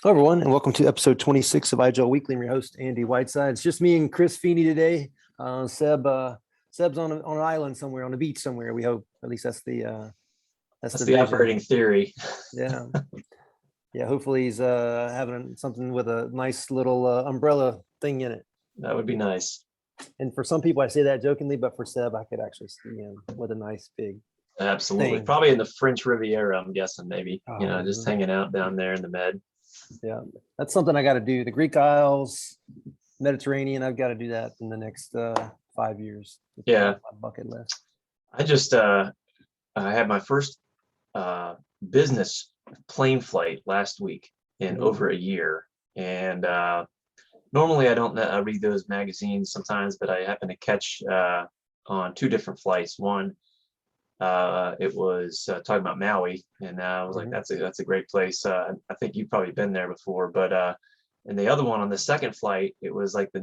Hello, everyone, and welcome to episode 26 of IGEL Weekly. I'm your host, Andy Whiteside. It's just me and Chris Feeney today. Seb's on an island somewhere, on a beach somewhere. We hope. At least that's the the operating theory. Yeah, yeah. Hopefully, he's having something with a nice little umbrella thing in it. That would be nice. And for some people, I say that jokingly, but for Seb, I could actually see him with a nice big. Absolutely, thing. Probably in the French Riviera. I'm guessing maybe. Oh, just hanging out down there in the Med. Yeah, that's something I got to do. The Greek Isles, Mediterranean. I've got to do that in the next 5 years. Yeah, my bucket list. I had my first business plane flight last week in over a year, and normally I don't read those magazines sometimes, but I happened to catch on two different flights. One, it was talking about Maui, and I was like, that's a great place. I think you've probably been there before, but and the other one on the second flight, it was like it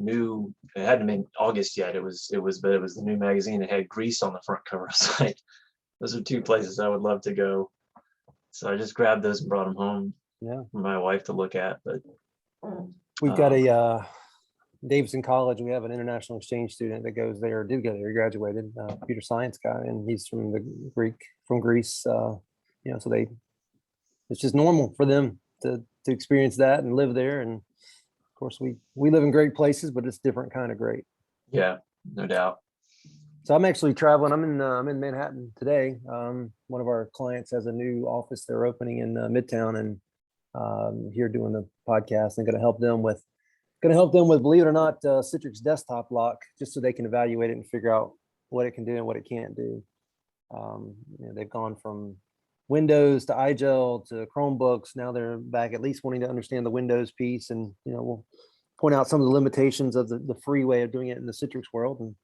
hadn't been August yet. It was the new magazine that had Greece on the front cover. So those are two places I would love to go. So I just grabbed those and brought them home. Yeah, for my wife to look at. But we've got a Davidson College. We have an international exchange student that goes there, did go there, he graduated, computer science guy, and he's from Greece. So it's just normal for them to experience that and live there. And of course, we live in great places, but it's different kind of great. Yeah, no doubt. So I'm actually traveling. I'm in Manhattan today. One of our clients has a new office they're opening in Midtown, and here doing the podcast, and going to help them with, believe it or not, Citrix desktop lock, just so they can evaluate it and figure out what it can do and what it can't do. They've gone from Windows to IGEL to Chromebooks. Now they're back at least wanting to understand the Windows piece, and we'll point out some of the limitations of the free way of doing it in the Citrix world, and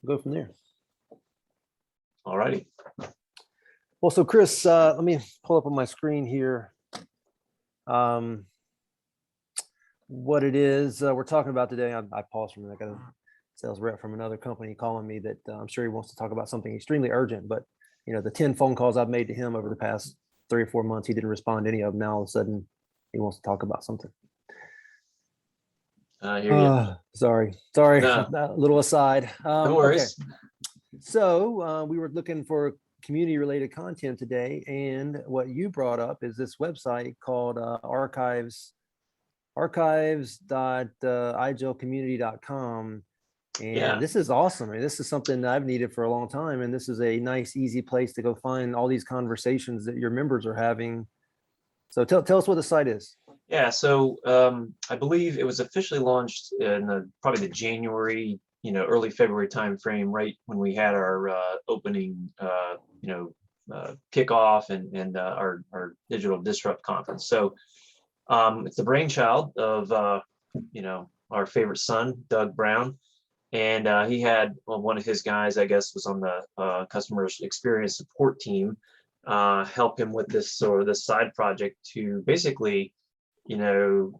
go from there. All righty. Well, so Chris, let me pull up on my screen here what it is we're talking about today. I paused for a minute. I got a sales rep from another company calling me that I'm sure he wants to talk about something extremely urgent, but the 10 phone calls I've made to him over the past 3 or 4 months, he didn't respond to any of them. Now all of a sudden he wants to talk about something. I hear you. Sorry. No. A little aside. No worries. Okay. So we were looking for community related content today, and what you brought up is this website called archives.igelcommunity.com. And This is awesome. I mean, this is something that I've needed for a long time, and this is a nice, easy place to go find all these conversations that your members are having. So tell us what the site is. Yeah, so I believe it was officially launched in probably the January, early February timeframe, right when we had our opening, kickoff and our Digital Disrupt conference. So it's the brainchild of our favorite son, Doug Brown, and he had one of his guys, I guess, was on the customer experience support team, help him with this side project to basically, the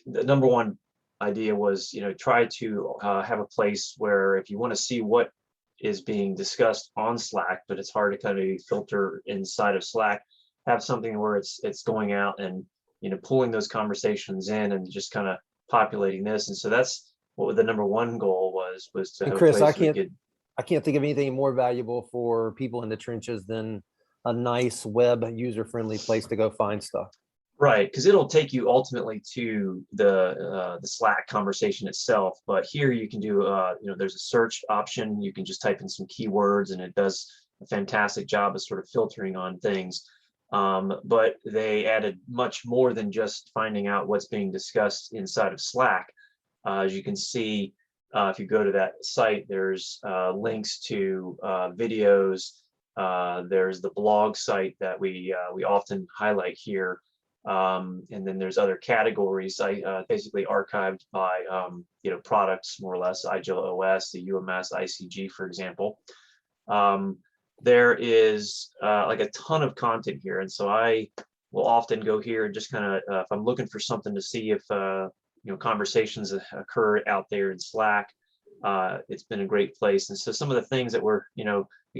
number one idea was, try to have a place where if you want to see what is being discussed on Slack, but it's hard to kind of filter inside of Slack, have something where it's going out and pulling those conversations in and just kind of populating this. And so that's what the number one goal was to have Chris, a place I can't think of anything more valuable for people in the trenches than a nice web user-friendly place to go find stuff. Right, because it'll take you ultimately to the Slack conversation itself. But here you can do, there's a search option. You can just type in some keywords, and it does a fantastic job of sort of filtering on things. But they added much more than just finding out what's being discussed inside of Slack. As you can see, if you go to that site, there's links to videos. There's the blog site that we often highlight here. And then there's other categories, basically archived by products, more or less, IGEL OS, the UMS, ICG, for example. There is like a ton of content here, and so I will often go here and just kind of, if I'm looking for something to see if conversations occur out there in Slack, it's been a great place. And so some of the things that we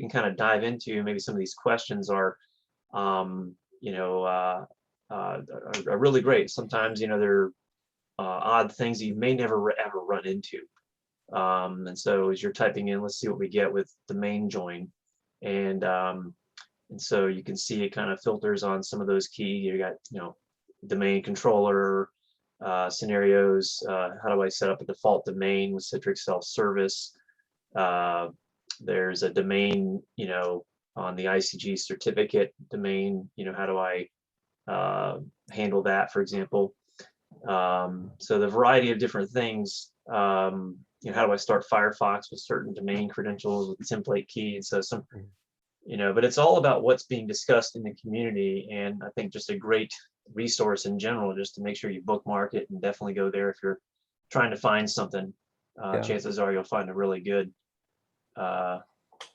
can kind of dive into, maybe some of these questions are, are really great. Sometimes, they're odd things that you may never ever run into. And so as you're typing in, let's see what we get with domain join. And so you can see it kind of filters on some of those key. You got, domain controller, scenarios. How do I set up a default domain with Citrix self-service? There's a domain, on the ICG certificate domain, how do I handle that, for example? So the variety of different things, how do I start Firefox with certain domain credentials with template key? And so some, but it's all about what's being discussed in the community. And I think just a great resource in general, just to make sure you bookmark it and definitely go there if you're trying to find something. Chances are you'll find a really good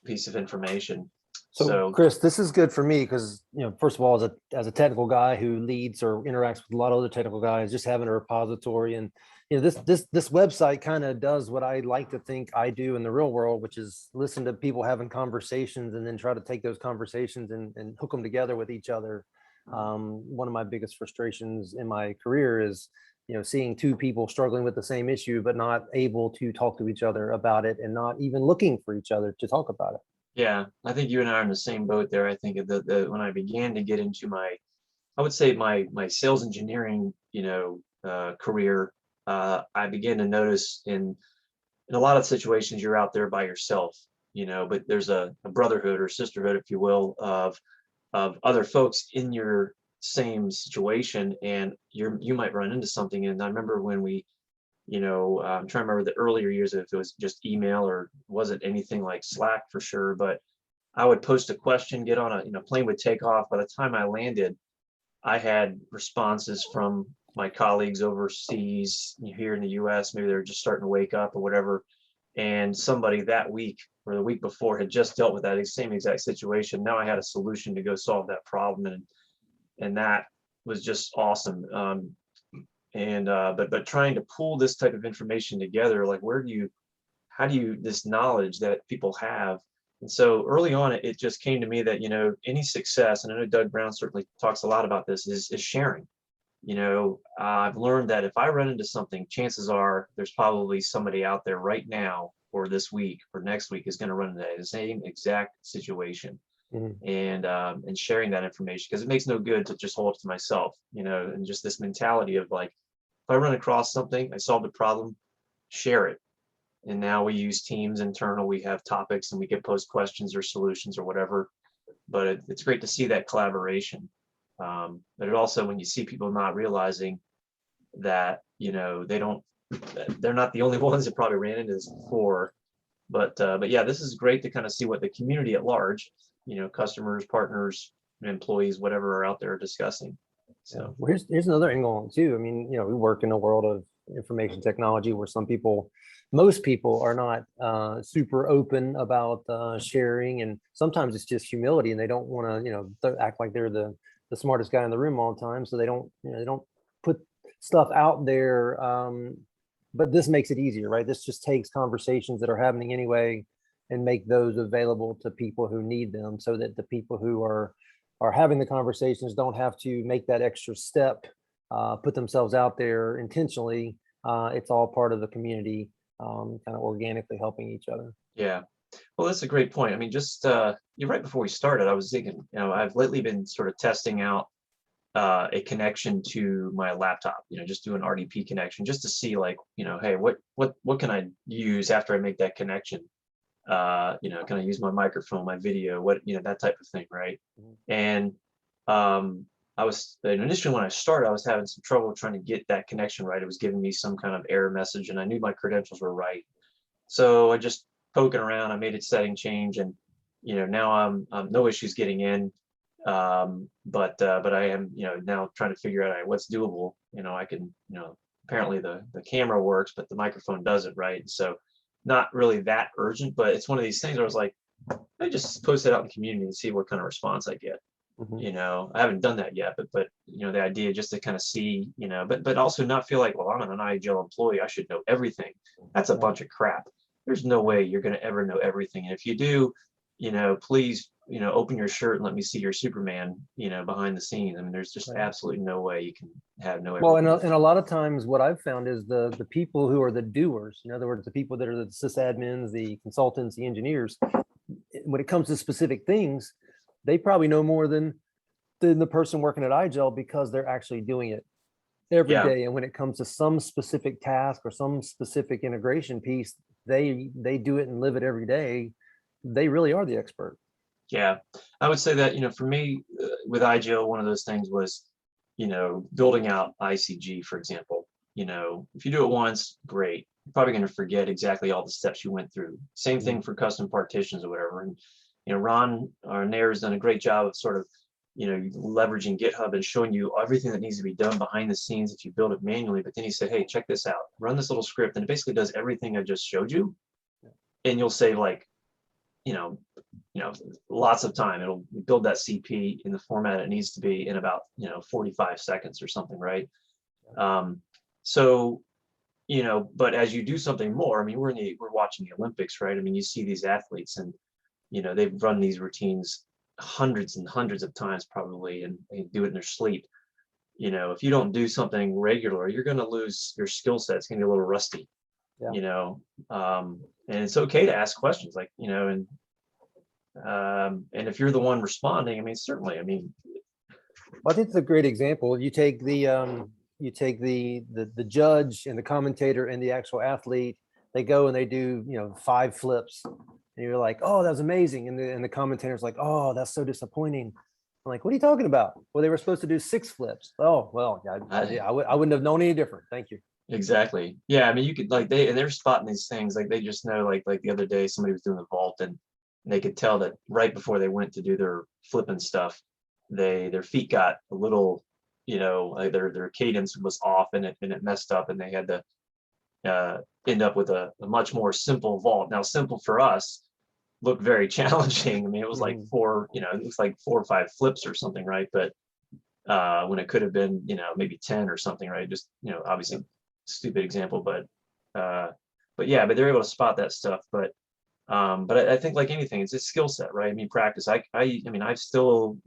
piece of information. So Chris, this is good for me because, first of all, as a technical guy who leads or interacts with a lot of other technical guys, just having a repository and, this website kind of does what I like to think I do in the real world, which is listen to people having conversations and then try to take those conversations and hook them together with each other. One of my biggest frustrations in my career is, seeing two people struggling with the same issue, but not able to talk to each other about it and not even looking for each other to talk about it. Yeah, I think you and I are in the same boat there. I think that when I began to get into I would say my sales engineering, career, I began to notice in a lot of situations you're out there by yourself, but there's a brotherhood or sisterhood, if you will, of other folks in your same situation, and you might run into something. And I remember when we, I'm trying to remember the earlier years if it was just email or wasn't anything like Slack for sure, but I would post a question, get on a plane would take off. By the time I landed, I had responses from my colleagues overseas here in the US. Maybe they're just starting to wake up or whatever. And somebody that week or the week before had just dealt with that same exact situation. Now I had a solution to go solve that problem. And that was just awesome. But trying to pull this type of information together, like how do you, this knowledge that people have. And so early on, it just came to me that, any success, and I know Doug Brown certainly talks a lot about this, is sharing. I've learned that if I run into something, chances are there's probably somebody out there right now or this week or next week is going to run into the same exact situation. And sharing that information, because it makes no good to just hold it to myself, and just this mentality of like, if I run across something, I solved a problem, share it. And now we use Teams internal, we have topics and we can post questions or solutions or whatever, but it's great to see that collaboration. But it also, when you see people not realizing that, they're not the only ones that probably ran into this before, but yeah, this is great to kind of see what the community at large, customers, partners, employees, whatever are out there discussing. So here's another angle on it too. I mean, we work in a world of information technology where most people are not super open about sharing, and sometimes it's just humility, and they don't want to, act like they're the smartest guy in the room all the time, so they don't, they don't put stuff out there. But this makes it easier, right? This just takes conversations that are happening anyway and make those available to people who need them, so that the people who are having the conversations don't have to make that extra step, put themselves out there intentionally. It's all part of the community, kind of organically helping each other. Yeah, well, that's a great point. I mean, just you're right. Before we started, I was thinking, I've lately been sort of testing out a connection to my laptop, just do an RDP connection just to see, like, hey, what can I use after I make that connection? Can I use my microphone, my video, that type of thing, right? And I was initially, when I started, I was having some trouble trying to get that connection right. It was giving me some kind of error message, and I knew my credentials were right. So I just poking around, I made a setting change, and now I'm no issues getting in. But I am now trying to figure out what's doable. I can apparently the camera works, but the microphone doesn't, right? So not really that urgent, but it's one of these things where I was like, I just post it out in the community and see what kind of response I get. I haven't done that yet, but the idea just to kind of see, but also not feel like, well, I'm an IGEL employee, I should know everything. That's a bunch of crap. There's no way you're going to ever know everything. And if you do, please open your shirt and let me see your Superman, behind the scenes. I mean, there's just Right. absolutely no way you can have no. Well, and a lot of times what I've found is the people who are the doers, in other words, the people that are the sysadmins, the consultants, the engineers, when it comes to specific things, they probably know more than the person working at IGEL because they're actually doing it every Yeah. day. And when it comes to some specific task or some specific integration piece, they do it and live it every day. They really are the expert. Yeah, I would say that, for me, with IGEL, one of those things was, building out ICG, for example. If you do it once, great. You're probably going to forget exactly all the steps you went through. Same thing for custom partitions or whatever. And, Ron or Nair has done a great job of sort of, leveraging GitHub and showing you everything that needs to be done behind the scenes if you build it manually. But then he said, hey, check this out. Run this little script, and it basically does everything I just showed you. And you'll save like, lots of time. It'll build that CP in the format it needs to be in about 45 seconds or something, right? So but as you do something more, I mean, we're watching the Olympics, right? I mean, you see these athletes, and they've run these routines hundreds and hundreds of times probably, and they do it in their sleep. If you don't do something regular, you're going to lose your skill set. It's going to be a little rusty. Yeah. And it's okay to ask questions, like, and if you're the one responding, I mean, certainly, I mean, Well, I think it's a great example. You take the judge and the commentator and the actual athlete. They go and they do 5 flips, and you're like, oh, that was amazing, and the commentator's like, oh, that's so disappointing. I'm like, what are you talking about? Well, they were supposed to do 6 flips. Oh, well, I wouldn't have known any different. Thank you. exactly. Yeah, I mean, you could, like, they're spotting these things, like they just know, like the other day somebody was doing the vault, and they could tell that right before they went to do their flipping stuff, their feet got a little, like their cadence was off, and it messed up, and they had to end up with a much more simple vault. Now, simple for us looked very challenging. I mean, it was like it was like 4 or 5 flips or something, right? But when it could have been, maybe 10 or something, right? Just, obviously stupid example, but yeah, but they're able to spot that stuff. But I think, like anything, it's a skill set, right? I mean, practice. I mean, I've still,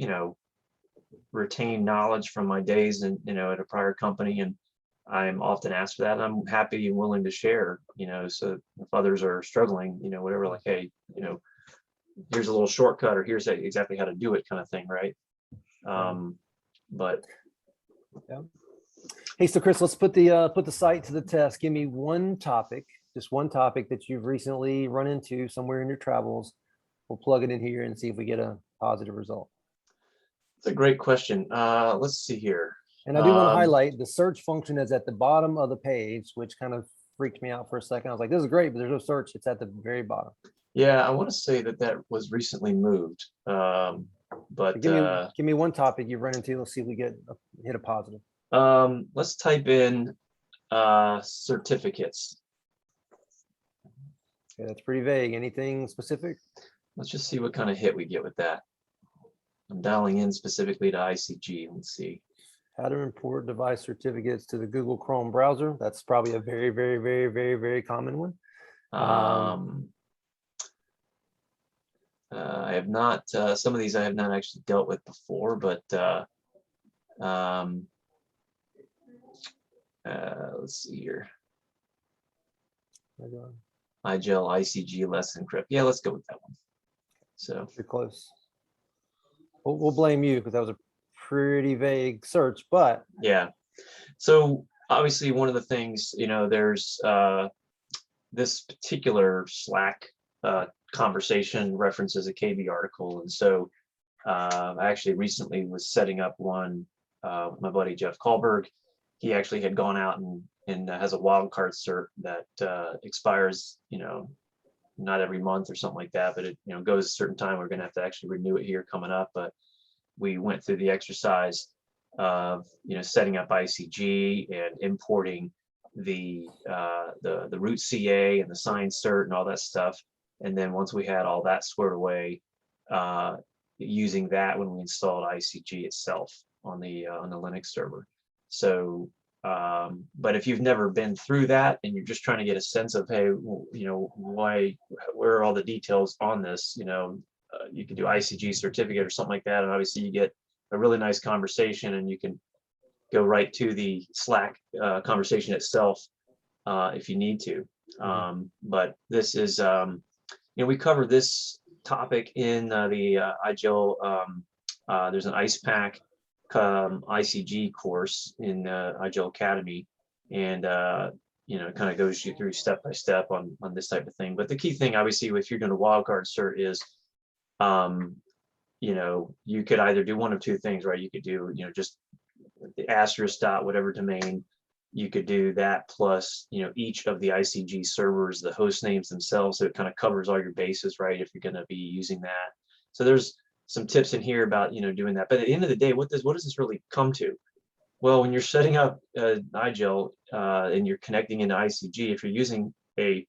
retained knowledge from my days and, at a prior company, and I'm often asked for that, and I'm happy and willing to share, so if others are struggling, whatever, like, hey, here's a little shortcut, or here's exactly how to do it, kind of thing, right? But yeah. Hey, so Chris, let's put the site to the test. Give me just one topic that you've recently run into somewhere in your travels. We'll plug it in here and see if we get a positive result. it's a great question. Let's see here. And I do want to highlight the search function is at the bottom of the page, which kind of freaked me out for a second. I was like, this is great, but there's no search. It's at the very bottom. Yeah, I want to say that was recently moved. But give me one topic you've run into. Let's see if we hit a positive. Let's type in certificates. Okay, that's pretty vague. Anything specific? Let's just see what kind of hit we get with that. I'm dialing in specifically to ICG. Let's see. How to import device certificates to the Google Chrome browser. That's probably a very, very, very, very, very common one. I have not, some of these I have not actually dealt with before, but let's see here. IGEL, ICG, Let's Encrypt. Yeah, let's go with that one. So pretty close. We'll blame you because that was a pretty vague search, but yeah. So obviously one of the things, there's this particular Slack conversation references a KB article, and so I actually recently was setting up one with my buddy Jeff Kahlberg. He actually had gone out and has a wildcard cert that expires, not every month or something like that, but it goes a certain time. We're going to have to actually renew it here coming up. But we went through the exercise of setting up ICG and importing the root CA and the signed cert and all that stuff. And then once we had all that squared away, using that when we installed ICG itself on the Linux server. So, but if you've never been through that and you're just trying to get a sense of, hey, where are all the details on this, you can do ICG certificate or something like that, and obviously you get a really nice conversation, and you can go right to the Slack conversation itself if you need to. But this is, we cover this topic in the IGEL. There's an IcePack ICG course in IGEL Academy, and it kind of goes you through step by step on this type of thing. But the key thing, obviously, if you're doing a wildcard cert is, you could either do one of two things, right? You could do, just the asterisk dot whatever domain. You could do that plus, each of the ICG servers, the host names themselves. So it kind of covers all your bases, right? If you're going to be using that. So there's some tips in here about, doing that. But at the end of the day, what does this really come to? Well, when you're setting up IGEL and you're connecting into ICG, if you're using a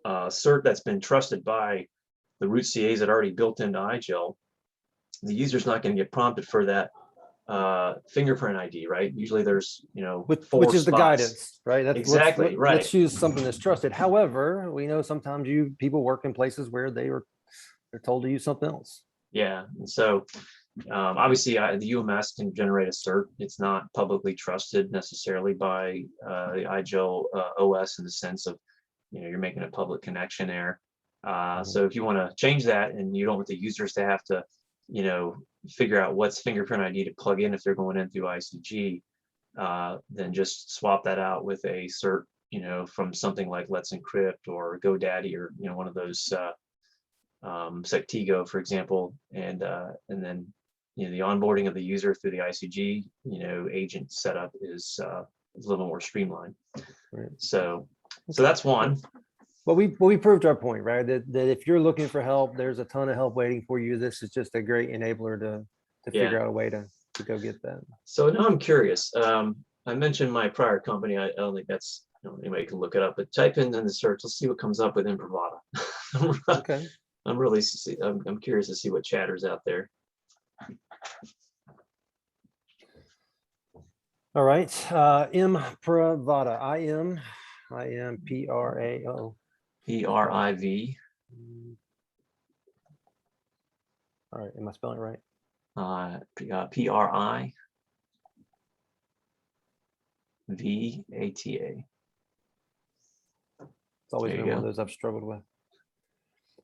cert that's been trusted by the root CAs that are already built into IGEL, the user's not going to get prompted for that fingerprint ID, right? Usually there's, which is the guidance, right? That's exactly right. Let's choose something that's trusted. However, we know sometimes people work in places where they're told to use something else. Yeah, and so obviously the UMS can generate a cert. It's not publicly trusted necessarily by the IGEL OS in the sense of, you're making a public connection there. So if you want to change that and you don't want the users to have to, figure out what's fingerprint ID to plug in if they're going in through ICG, then just swap that out with a cert, from something like Let's Encrypt or GoDaddy or, one of those XenTegra, for example, and then the onboarding of the user through the ICG agent setup is a little more streamlined. Right. So that's one. Well, we proved our point, right? That if you're looking for help, there's a ton of help waiting for you. This is just a great enabler to figure out a way to go get that. So now I'm curious. I mentioned my prior company. I don't think that's, anybody can look it up, but type in the search. Let's see what comes up with Imprivata. Okay. I'm curious to see what chatters out there. All right. Imprivata. IMPRAO. PRIV. All right. Am I spelling it right? PRIVATA. It's always been one of those I've struggled with.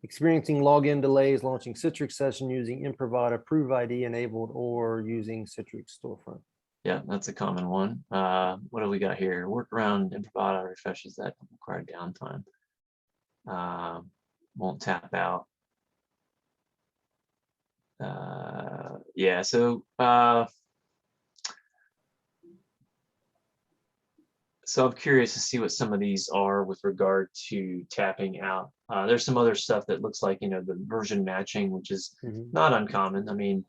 Experiencing login delays, launching Citrix session using Imprivata, Prove ID enabled, or using Citrix storefront. Yeah, that's a common one. What do we got here? Workaround Imprivata refreshes that required downtime. Won't tap out. Yeah, so I'm curious to see what some of these are with regard to tapping out. There's some other stuff that looks like, the version matching, which is not uncommon. I mean,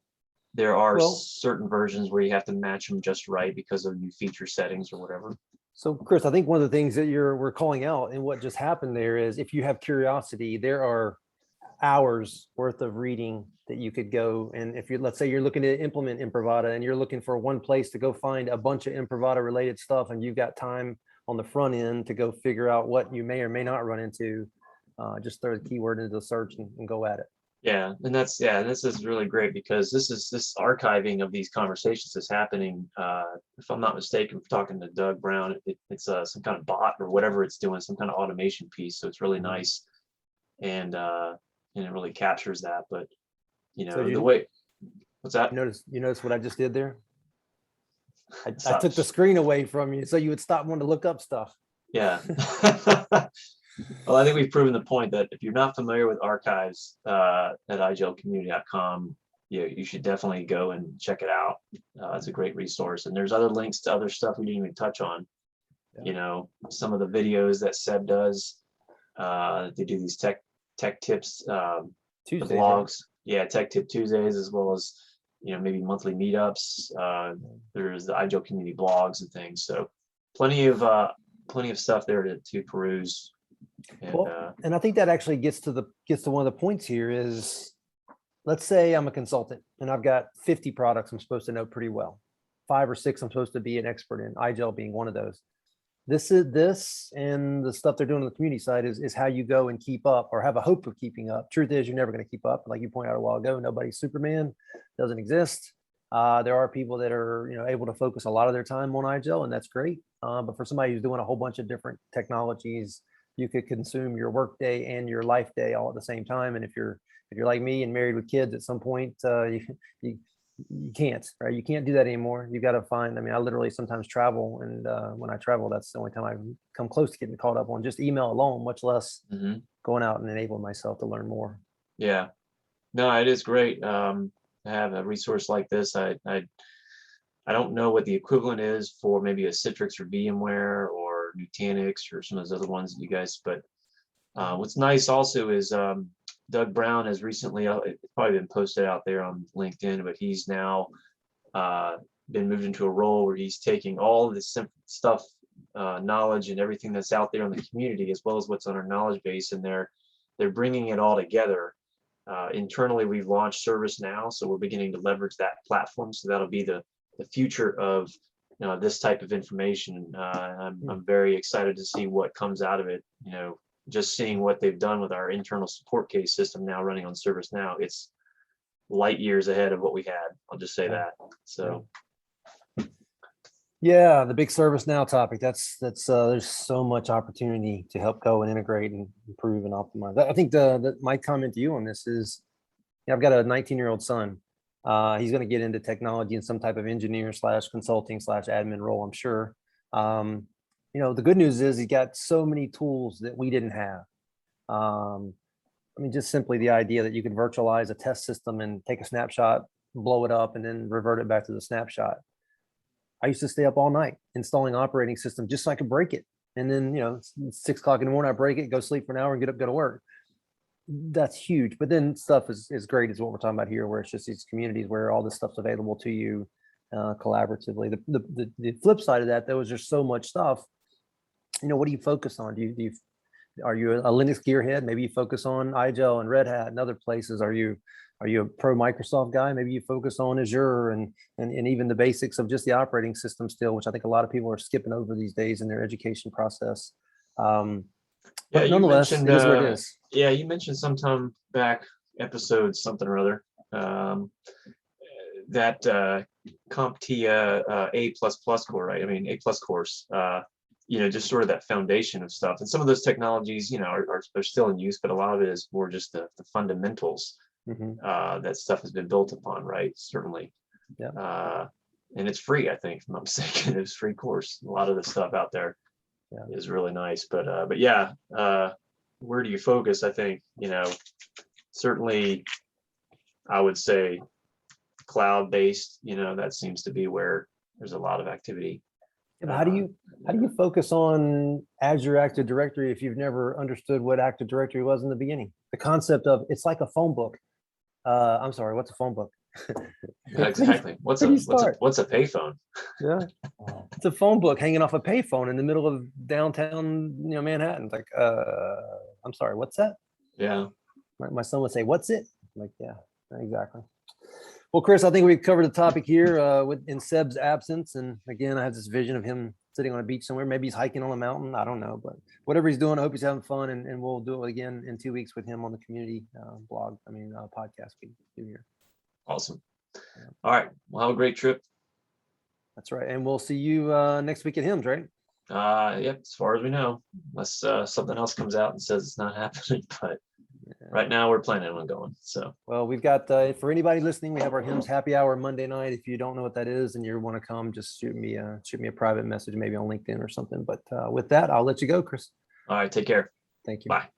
there are certain versions where you have to match them just right because of new feature settings or whatever. So Chris, I think one of the things that we're calling out and what just happened there is if you have curiosity, there are hours worth of reading that you could go. And if let's say you're looking to implement Imprivata and you're looking for one place to go find a bunch of Imprivata related stuff, and you've got time on the front end to go figure out what you may or may not run into, just throw the keyword into the search and go at it. Yeah, and this is really great because this archiving of these conversations is happening. If I'm not mistaken, talking to Doug Brown, it's some kind of bot or whatever it's doing, some kind of automation piece. So it's really nice, and it really captures that. But the way, what's that? You notice what I just did there? I took the screen away from you so you would stop wanting to look up stuff. Yeah. Well, I think we've proven the point that if you're not familiar with archives at igelcommunity.com, you should definitely go and check it out. It's a great resource, and there's other links to other stuff we didn't even touch on. Yeah. Some of the videos that Seb does. They do these tech tips, Tuesdays, the blogs. Right? Yeah, Tech Tip Tuesdays, as well as maybe monthly meetups. There's the IGEL community blogs and things. So plenty of stuff there to peruse. And I think that actually gets to one of the points here is, let's say I'm a consultant and I've got 50 products I'm supposed to know pretty well. 5 or 6 I'm supposed to be an expert in, IGEL being one of those. this and the stuff they're doing on the community side is how you go and keep up or have a hope of keeping up. Truth is, you're never going to keep up. Like you pointed out a while ago, nobody's Superman, doesn't exist. There are people that are, able to focus a lot of their time on IGEL, and that's great. But for somebody who's doing a whole bunch of different technologies, you could consume your work day and your life day all at the same time. And if you're like me and married with kids, at some point you can't, right? You can't do that anymore. You got to find. I literally sometimes travel, and when I travel, that's the only time I come close to getting caught up on just email alone, much less going out and enabling myself to learn more. Yeah, no, it is great. To have a resource like this. I don't know what the equivalent is for maybe a Citrix or VMware or Nutanix or some of those other ones that you guys. But what's nice also is Doug Brown has recently, it's probably been posted out there on LinkedIn, but he's now been moved into a role where he's taking all of this stuff, knowledge and everything that's out there in the community, as well as what's on our knowledge base, and they're bringing it all together. Internally, we've launched ServiceNow, so we're beginning to leverage that platform. So that'll be the future of this type of information. I'm very excited to see what comes out of it. Just seeing what they've done with our internal support case system now running on ServiceNow, it's light years ahead of what we had. I'll just say that. So. Yeah, the big ServiceNow topic. That's there's so much opportunity to help go and integrate and improve and optimize. I think my comment to you on this is, I've got a 19-year-old son. He's going to get into technology in some type of engineer / consulting / admin role, I'm sure. The good news is he got so many tools that we didn't have. Just simply the idea that you could virtualize a test system and take a snapshot, blow it up, and then revert it back to the snapshot. I used to stay up all night installing operating system just so I could break it. And then, 6 o'clock in the morning, I break it, go sleep for an hour and get up, go to work. That's huge. But then stuff is great is what we're talking about here, where it's just these communities where all this stuff's available to you collaboratively. The flip side of that, though, is there's so much stuff. What do you focus on? Are you a Linux gearhead? Maybe you focus on IGEL and Red Hat and other places. Are you a pro Microsoft guy? Maybe you focus on Azure and even the basics of just the operating system still, which I think a lot of people are skipping over these days in their education process. But nonetheless, it is what it is. Yeah, you mentioned sometime back, episode something or other, that CompTIA A++ core, right? A+ course. Just sort of that foundation of stuff. And some of those technologies, are still in use, but a lot of it is more just the fundamentals that stuff has been built upon, right? Certainly. Yeah. And it's free, I think, if I'm not mistaken. It's a free course. A lot of the stuff out there is really nice. But yeah, where do you focus? I think, certainly I would say cloud-based, that seems to be where there's a lot of activity. How do you focus on Azure Active Directory if you've never understood what Active Directory was in the beginning? The concept of it's like a phone book. I'm sorry, what's a phone book? Exactly. What's a payphone? Yeah, it's a phone book hanging off a payphone in the middle of downtown, Manhattan. Like, I'm sorry, what's that? Yeah. My son would say, "What's it?" I'm like, yeah, exactly. Well, Chris, I think we've covered the topic here in Seb's absence. And again, I have this vision of him sitting on a beach somewhere. Maybe he's hiking on a mountain. I don't know. But whatever he's doing, I hope he's having fun. And we'll do it again in 2 weeks with him on the community podcast we do here. Awesome. All right. Well, have a great trip. That's right. And we'll see you next week at HIMSS, right? Yep. As far as we know, unless something else comes out and says it's not happening. But right now we're planning on going. So, well, we've got for anybody listening, we have our HIMSS happy hour Monday night. If you don't know what that is and you want to come, just shoot me a private message, maybe on LinkedIn or something. But with that, I'll let you go, Chris. All right. Take care. Thank you. Bye.